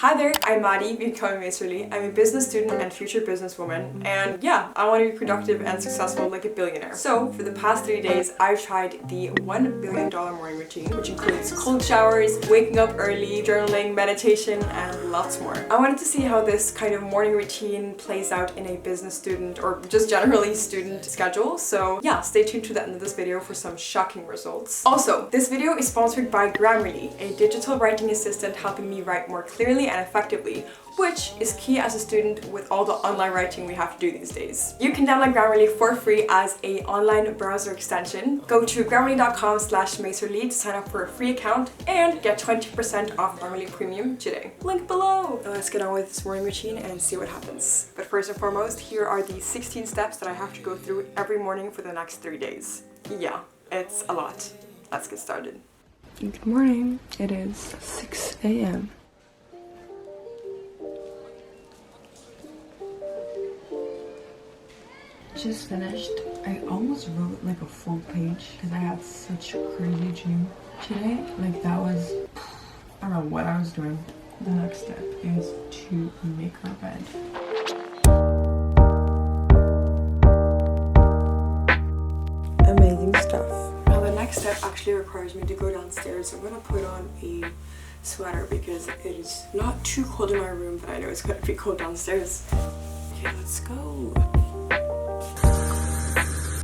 Hi there, I'm Maddie, becoming Masterly. I'm a business student and future businesswoman, and yeah, I want to be productive and successful like a billionaire. So for the past 3 days, I've tried the $1 billion morning routine, which includes cold showers, waking up early, journaling, meditation, and lots more. I wanted to see how this kind of morning routine plays out in a business student or just generally student schedule. So yeah, stay tuned to the end of this video for some shocking results. Also, this video is sponsored by Grammarly, a digital writing assistant helping me write more clearly and effectively, which is key as a student with all the online writing we have to do these days. You can download Grammarly for free as an online browser extension. Go to grammarly.com/macerly to sign up for a free account and get 20% off Grammarly Premium today. Link below! Now let's get on with this morning routine and see what happens. But first and foremost, here are the 16 steps that I have to go through every morning for the next 3 days. Yeah, it's a lot. Let's get started. Good morning. It is 6 a.m. Just finished. I almost wrote like a full page because I had such a crazy dream today. Like that was, I don't know what I was doing. The next step is to make our bed. Amazing stuff. Now the next step actually requires me to go downstairs. I'm gonna put on a sweater because it is not too cold in my room, but I know it's gonna be cold downstairs. Okay, let's go.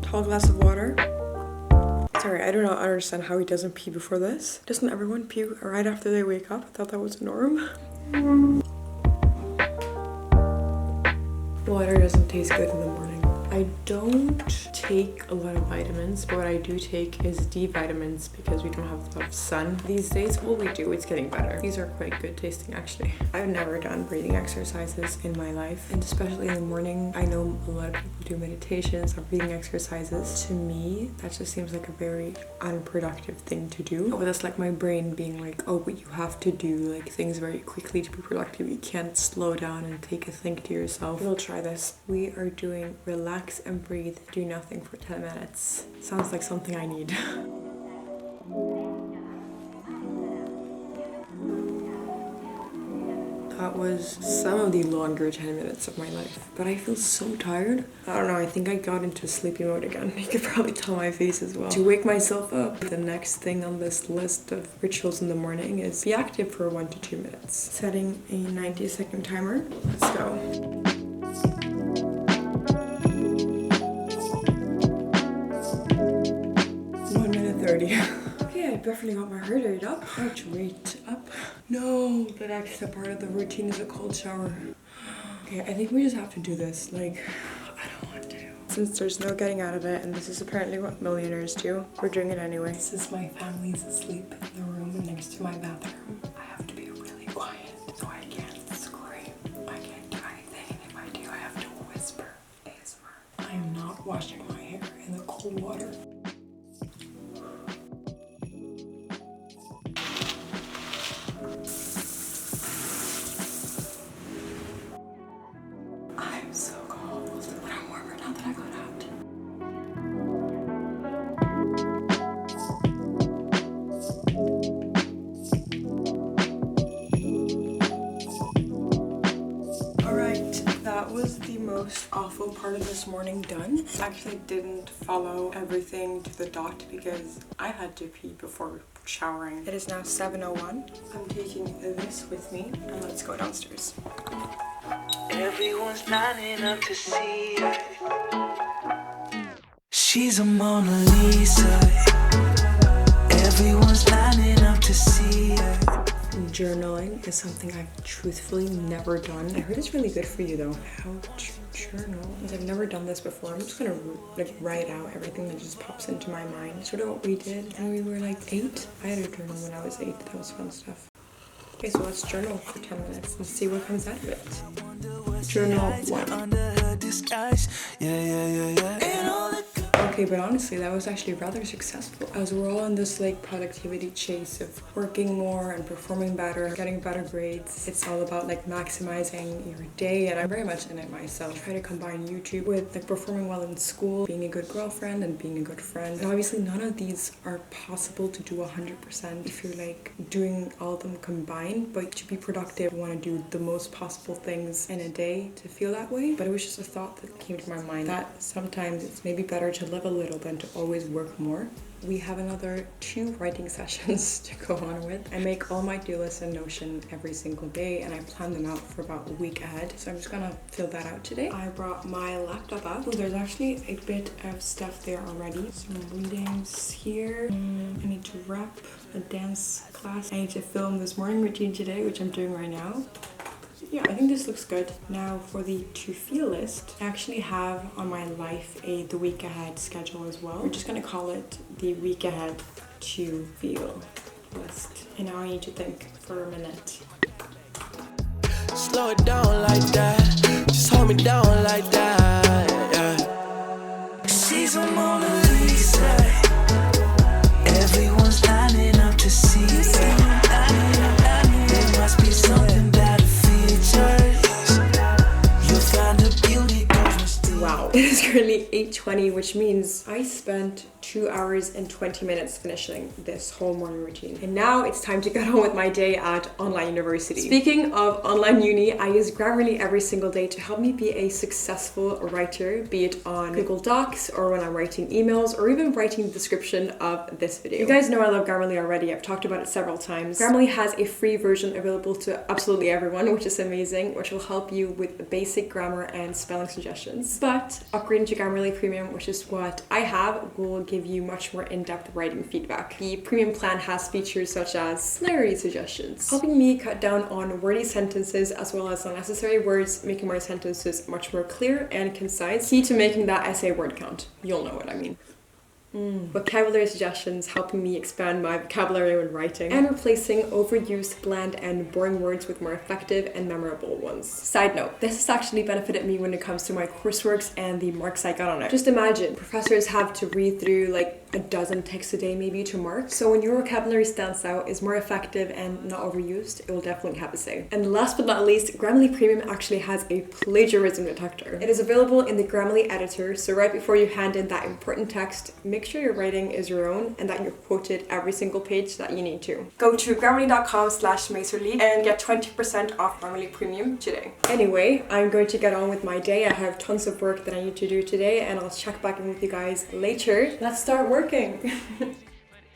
Tall glass of water. Sorry, I do not understand how he doesn't pee before this. Doesn't everyone pee right after they wake up? I thought that was a norm. Water doesn't taste good in the morning. I don't take a lot of vitamins, but what I do take is D vitamins because we don't have a lot of sun these days. Well, we do, it's getting better. These are quite good tasting actually. I've never done breathing exercises in my life, and especially in the morning. I know a lot of people do meditations or breathing exercises. To me, that just seems like a very unproductive thing to do. But that's like my brain being like, oh, but you have to do like things very quickly to be productive. You can't slow down and take a think to yourself. We'll try this. We are doing relax and breathe, do nothing for 10 minutes. Sounds like something I need. That was some of the longer 10 minutes of my life, but I feel so tired. I don't know, I think I got into sleepy mode again. You could probably tell my face as well. To wake myself up, the next thing on this list of rituals in the morning is be active for 1 to 2 minutes. Setting a 90-second timer. Let's go. 30. Okay, I definitely got my heart rate up. Heart rate up. No, the next part of the routine is a cold shower. Okay, I think we just have to do this. Like, I don't want to. Since there's no getting out of it, and this is apparently what millionaires do, we're doing it anyway. Since my family's asleep in the room next to my bathroom, I have to be really quiet, so I can't scream. I can't do anything, and if I do, I have to whisper ASMR. I am not washing my hair in the cold water. I'm so cold, but I'm warmer now that I got out. Alright, that was the most awful part of this morning done. I actually didn't follow everything to the dot because I had to pee before showering. It is now 7:01. I'm taking this with me and let's go downstairs. Everyone's lining up to see her. She's a Mona Lisa. Everyone's lining up to see her. Journaling is something I've truthfully never done. I heard it's really good for you though. How to journal? I've never done this before. I'm just gonna like write out everything that just pops into my mind. Sort of what we did when we were like 8. I had a journal when I was 8. That was fun stuff. Okay, so let's journal for 10 minutes and see what comes out of it. Journal 1. Okay, Okay, but honestly, that was actually rather successful, as we're all in this like productivity chase of working more and performing better, getting better grades. It's all about like maximizing your day, and I'm very much in it myself. I try to combine YouTube with like performing well in school, being a good girlfriend, and being a good friend. And obviously none of these are possible to do 100% if you're like doing all of them combined, but to be productive, you want to do the most possible things in a day to feel that way. But it was just a thought that came to my mind that sometimes it's maybe better to live a little than to always work more. We have another 2 writing sessions to go on with. I make all my do lists in Notion every single day, and I plan them out for about a week ahead. So I'm just gonna fill that out today. I brought my laptop out. Oh, there's actually a bit of stuff there already. Some readings here. I need to wrap a dance class. I need to film this morning routine today, which I'm doing right now. Yeah, I think this looks good. Now for the to feel list, I actually have on my life the week ahead schedule as well. We're just gonna call it the week ahead to feel list. And now I need to think for a minute. Slow it down like that. Just hold me down like that. Yeah. She's a Mona Lisa. Everyone's lining up to see her. There must be something about her features. You'll find her beauty goes mysterious. Wow, it is currently 8:20, which means I spent 2 hours and 20 minutes finishing this whole morning routine. And now it's time to get on with my day at online university. Speaking of online uni, I use Grammarly every single day to help me be a successful writer, be it on Google Docs or when I'm writing emails or even writing the description of this video. You guys know I love Grammarly already. I've talked about it several times. Grammarly has a free version available to absolutely everyone, which is amazing, which will help you with basic grammar and spelling suggestions. But upgrading to Grammarly Premium, which is what I have, will give you much more in-depth writing feedback. The premium plan has features such as clarity suggestions, helping me cut down on wordy sentences as well as unnecessary words, making my sentences much more clear and concise. Key to making that essay word count. You'll know what I mean. Vocabulary suggestions, helping me expand my vocabulary when writing, and replacing overused, bland, and boring words with more effective and memorable ones. Side note, this has actually benefited me when it comes to my courseworks and the marks I got on it. Just imagine, professors have to read through like a dozen texts a day maybe to mark. So when your vocabulary stands out, is more effective and not overused, it will definitely have a say. And last but not least, Grammarly Premium actually has a plagiarism detector. It is available in the Grammarly editor, so right before you hand in that important text, make sure your writing is your own and that you're quoted every single page that you need to. Go to grammarly.com/macerly and get 20% off Grammarly Premium today. Anyway, I'm going to get on with my day. I have tons of work that I need to do today, and I'll check back in with you guys later. Let's start working.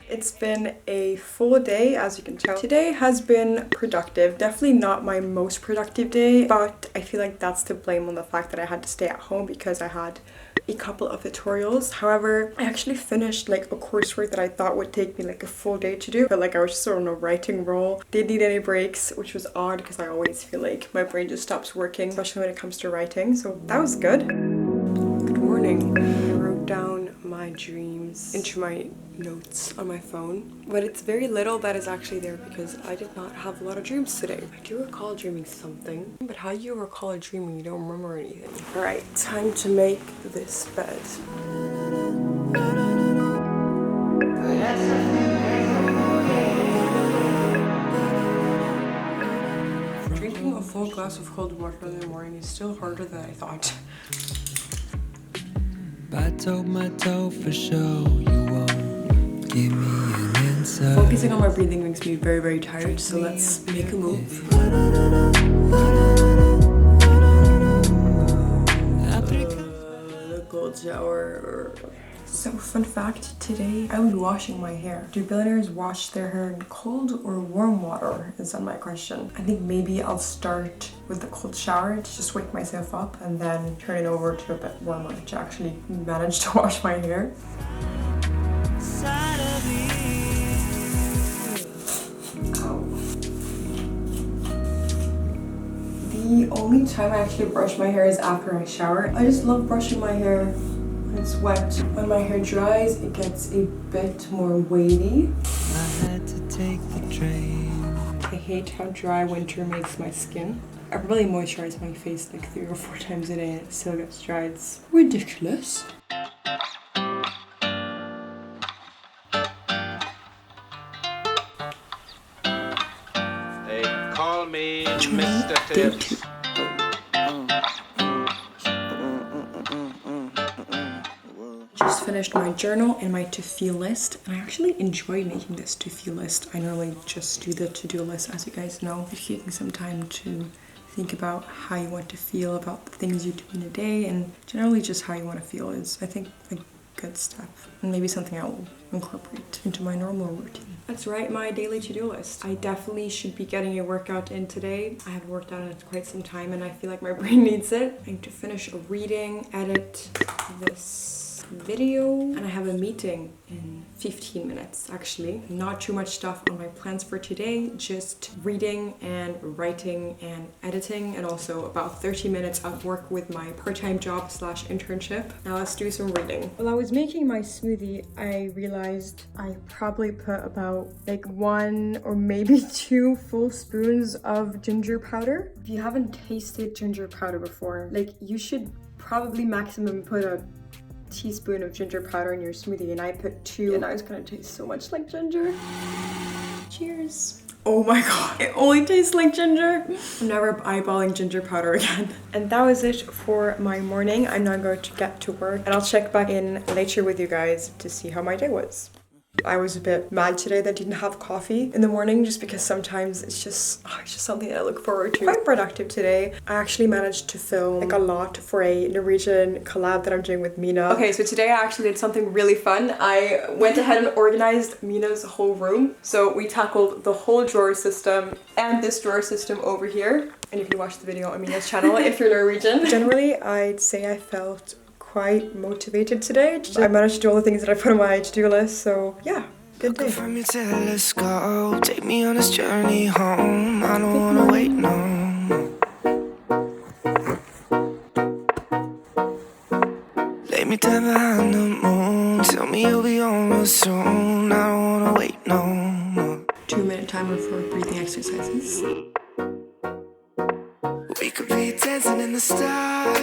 It's been a full day, as you can tell. Today has been productive. Definitely not my most productive day, but I feel like that's to blame on the fact that I had to stay at home because I had a couple of tutorials. However, I actually finished like a coursework that I thought would take me like a full day to do, but like I was just sort of on a writing roll. Didn't need any breaks, which was odd because I always feel like my brain just stops working, especially when it comes to writing. So that was good. Good morning. I wrote down my dreams into my notes on my phone, but it's very little that is actually there because I did not have a lot of dreams today. I do recall dreaming something, but how do you recall a dream when you don't remember anything? Alright, time to make this bed. Drinking a full glass of cold water in the morning is still harder than I thought. I told my toe for sure you won't give me an answer. Focusing on my breathing makes me very, very tired, so let's make a move. The cold shower. So fun fact, today I was washing my hair. Do billionaires wash their hair in cold or warm water? Is that my question. I think maybe I'll start with the cold shower to just wake myself up and then turn it over to a bit warmer to actually manage to wash my hair. Ow. The only time I actually brush my hair is after I shower. I just love brushing my hair when it's wet. When my hair dries, it gets a bit more wavy. I had to take the train. I hate how dry winter makes my skin. I really moisturize my face like 3 or 4 times a day and it still gets dry. It's ridiculous. call me Mr. Tips. Just finished my journal and my to-feel list, and I actually enjoy making this to-feel list. I normally just do the to-do list, as you guys know. It's taking some time to think about how you want to feel about the things you do in a day, and generally just how you want to feel is, I think, a good step, and maybe something I will incorporate into my normal routine. That's right, my daily to-do list. I definitely should be getting a workout in today. I haven't worked out in quite some time, and I feel like my brain needs it. I need to finish a reading, edit this video, and I have a meeting in 15 minutes actually. Not too much stuff on my plans for today, just reading and writing and editing, and also about 30 minutes at work with my part-time job slash internship. Now let's do some reading. While I was making my smoothie, I realized I probably put about like 1 or maybe 2 full spoons of ginger powder. If you haven't tasted ginger powder before, like you should probably maximum put a teaspoon of ginger powder in your smoothie, and I put 2, and now it's gonna taste so much like ginger. Cheers. Oh my god, it only tastes like ginger. I'm never eyeballing ginger powder again. And that was it for my morning. I'm now going to get to work, and I'll check back in later with you guys to see how my day was. I was a bit mad today that I didn't have coffee in the morning, just because sometimes it's just something that I look forward to. Quite productive today. I actually managed to film like a lot for a Norwegian collab that I'm doing with Mina. Okay, so today I actually did something really fun. I went ahead and organized Mina's whole room. So we tackled the whole drawer system and this drawer system over here. And you can watch the video on Mina's channel if you're Norwegian. Generally, I'd say I felt quite motivated today. I managed to do all the things that I put on my to-do list, so yeah, good day. From your telescope, take me on this journey home. I don't wanna wait no more. Lay me down behind the moon. Tell me you'll be on real soon. I don't wanna wait no more. 2-minute timer for breathing exercises. We could be dancing in the stars.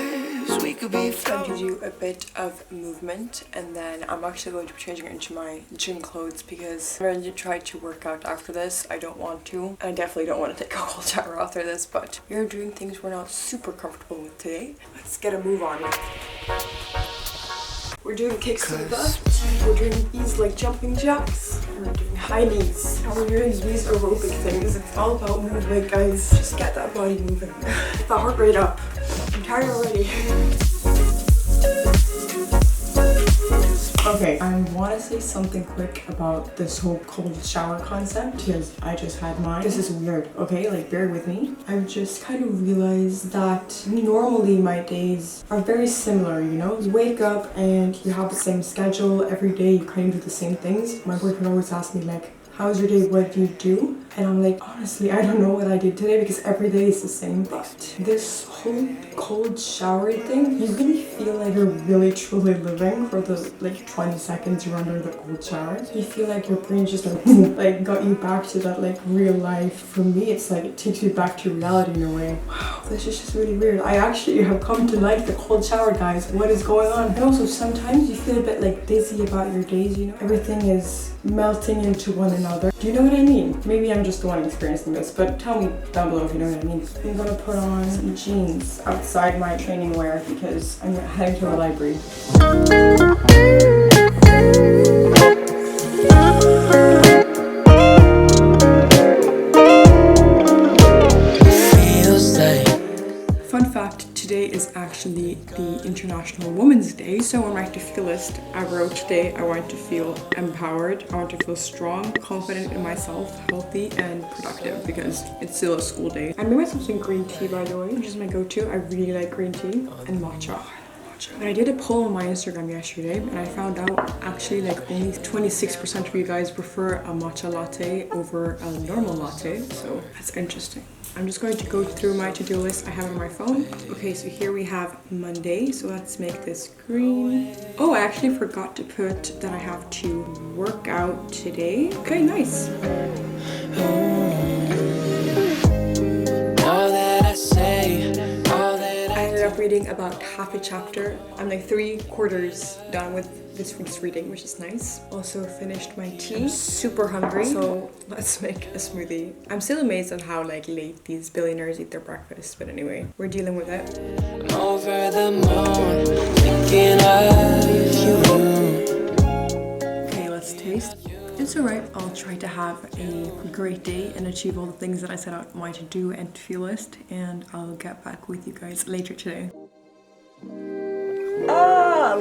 We could be I'm going to do a bit of movement, and then I'm actually going to be changing into my gym clothes because I'm going to try to work out after this. I don't want to, and I definitely don't want to take a cold shower after this, but we're doing things we're not super comfortable with today. Let's get a move on. We're doing kicks to the butt, we're doing these like jumping jacks, and we're doing high knees, and we're doing these aerobic things. It's all about movement, guys. Just get that body moving. Get the heart rate up. I'm tired already. Okay, I want to say something quick about this whole cold shower concept because I just had mine. This is weird, okay? Like, bear with me. I've just kind of realized that normally my days are very similar, you know? You wake up and you have the same schedule every day, you kind of do the same things. My boyfriend always asks me, like, how's your day? What do you do? And I'm like, honestly, I don't know what I did today because every day is the same. But this whole cold shower thing, you really feel like you're really truly living for the like 20 seconds you're under the cold shower. You feel like your brain just like got you back to that like real life. For me, it's like it takes you back to reality in a way. Wow, this is just really weird. I actually have come to like the cold shower, guys. What is going on? And also sometimes you feel a bit like dizzy about your days, you know? Everything is melting into one another. Do you know what I mean? Maybe I'm just the one experiencing this, but tell me down below if you know what I mean. I'm gonna put on some jeans outside my training wear because I'm heading to the library. Fun fact, today is actually the International Women's Day, so on my to-feel list, I wrote today I want to feel empowered, I want to feel strong, confident in myself, healthy, and productive because it's still a school day. I made myself some green tea, by the way, which is my go-to. I really like green tea and matcha. But I did a poll on my Instagram yesterday and I found out actually like only 26% of you guys prefer a matcha latte over a normal latte, so that's interesting. I'm just going to go through my to-do list I have on my phone. Okay, so here we have Monday, so let's make this green. Oh, I actually forgot to put that I have to work out today. Okay, nice. all that I say, all that I ended up reading about half a chapter. I'm like 3/4 done with this week's reading, which is nice. Also finished my tea. Super hungry, so let's make a smoothie. I'm still amazed at how like late these billionaires eat their breakfast, but anyway, we're dealing with it. Over the moon, thinking of you. Okay, let's taste. It's alright. I'll try to have a great day and achieve all the things that I set out on my to-do and to-feel list, and I'll get back with you guys later today.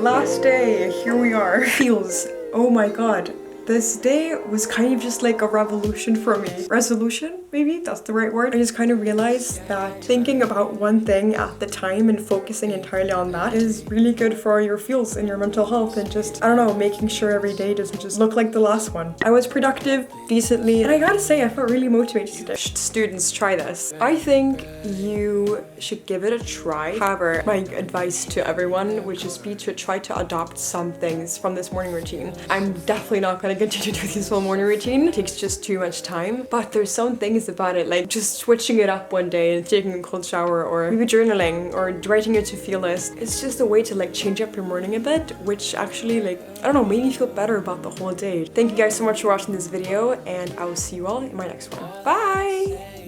Last day, here we are. Feels, oh my god. This day was kind of just like a revolution for me. Resolution, maybe that's the right word. I just kind of realized that thinking about one thing at the time and focusing entirely on that is really good for your feels and your mental health, and just, I don't know, making sure every day doesn't just look like the last one. I was productive decently, and I gotta say I felt really motivated today. Students, try this. I think you should give it a try. However, my advice to everyone would just be to try to adopt some things from this morning routine. I'm definitely not gonna continue to do this whole morning routine. It takes just too much time, but there's some things about it, like just switching it up one day and taking a cold shower, or maybe journaling, or writing your to-feel list. It's just a way to like change up your morning a bit, which actually, like, I don't know, made me feel better about the whole day. Thank you guys so much for watching this video, and I will see you all in my next one. Bye!